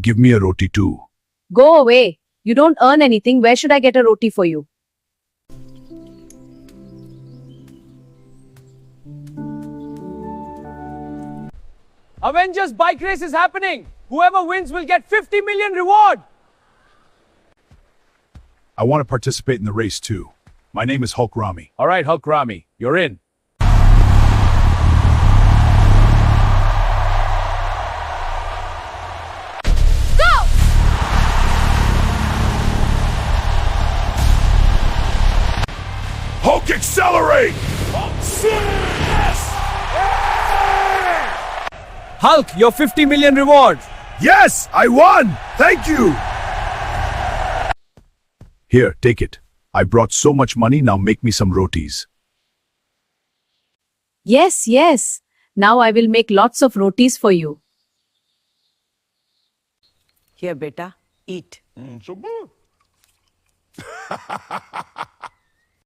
Give me a roti too. Go away. You don't earn anything. Where should I get a roti for you? Avengers bike race is happening. Whoever wins will get 50 million reward. I want to participate in the race too. My name is Hulk Rami. All right, Hulk Rami, you're in. Hulk accelerate! Hulk, your 50 million reward. Yes, I won! Thank you! Here, take it. I brought so much money, now make me some rotis. Yes, yes. Now I will make lots of rotis for you. Here, beta, eat. So good.